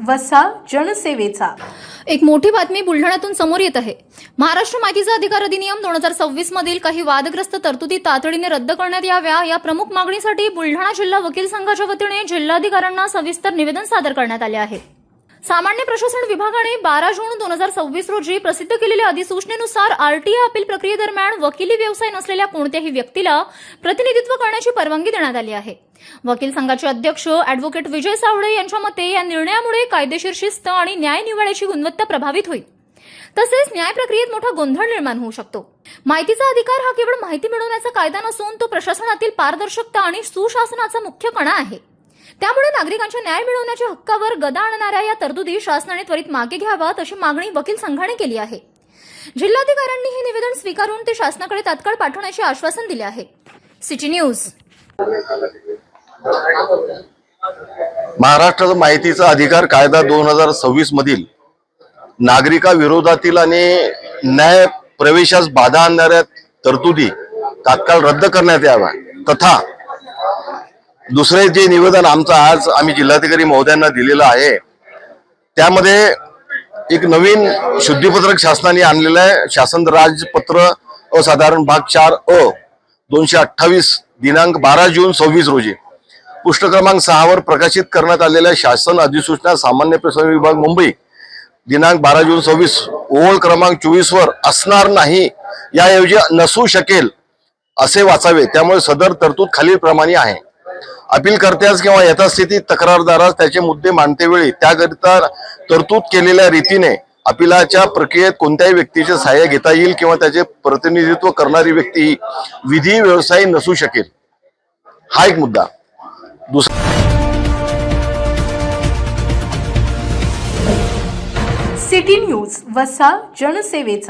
वसा जनसेवेचा। एक मोठी बातमी बुलढाण्यातून समोर येत आहे। महाराष्ट्र माहितीचा अधिकार अधिनियम 2026 मधील काही वादग्रस्त तरतुदी तातडीने रद्द करण्यात याव्या या प्रमुख मागणीसाठी बुलढाणा जिल्हा वकील संघाच्या वतीने जिल्हाधिकाऱ्यांना सविस्तर निवेदन सादर करण्यात आले आहे। सामान्य प्रशासन विभागाने 12 जून 2026 रोजी प्रसिद्ध केलेल्या अधिसूचनेनुसार आरटीआय अपील प्रक्रियेदरम्यान वकिली व्यवसाय नसलेल्या कोणत्याही व्यक्तीला प्रतिनिधित्व करण्याची परवानगी देण्यात आली आहे। वकील संघाचे अध्यक्ष ॲडव्होकेट विजय सावळे यांच्या मते या निर्णयामुळे कायदेशीर शिस्त आणि न्याय निवाड्याची गुणवत्ता प्रभावित होईल, तसेच न्याय प्रक्रियेत मोठा गोंधळ निर्माण होऊ शकतो। माहितीचा अधिकार हा केवळ माहिती मिळवण्याचा कायदा नसून तो प्रशासनातील पारदर्शकता आणि सुशासनाचा मुख्य कणा आहे। त्यामुळे नागरिकांच्या न्याय मिळवण्याच्या हक्कावर गदा आणणाऱ्या या तरतुदी शासनाने त्वरित मागे घ्याव्यात अशी मागणी वकील संघाने केली आहे। जिल्हाधिकाऱ्यांनी हे निवेदन स्वीकारून ते शासनाकडे तात्काळ पाठवण्याचे आश्वासन दिले आहे। City news. महाराष्ट्राचा माहितीचा अधिकार कायदा 2026 मधील नागरिकाविरोधातील आणि न्याय प्रवेशास बाधा आणणाऱ्या तरतुदी तात्काळ रद्द करण्यात याव्या तथा दुसरे जे निवेदन आज आम्ही जिल्हाधिकारी महोदयांना दिलेलं आहे त्यामध्ये एक नवीन शुद्धीपत्रक शासनाने आणलेलं आहे। शासन राजपत्र असाधारण भाग 4 228 दिनांक 12 जून 26 रोजी पृष्ठ क्रमांक 6 वर प्रकाशित करण्यात आलेल्या शासन अधिसूचना सामान्य प्रशासन विभाग मुंबई दिनांक 12 जून 26 ओळ क्रमांक 24 वर असणार नाही, याऐवजी नसू शकेल असे वाचावे। त्यामुळे सदर तरतूद खालीलप्रमाणे आहे। अपीलकर्त्यास किंवा यथास्थिती तक्रारदारास त्याचे मुद्दे मांडतेवेळी त्याकरिता तरतूद केलेल्या रीतीने अपीलाच्या प्रक्रियेत कोणत्याही व्यक्तीचे सहाय्य घेता येईल किंवा त्याचे प्रतिनिधित्व करणारी व्यक्ती ही विधी व्यवसायी नसू शकेल, हा एक मुद्दा। सिटी न्यूज वसा जनसेवेचा।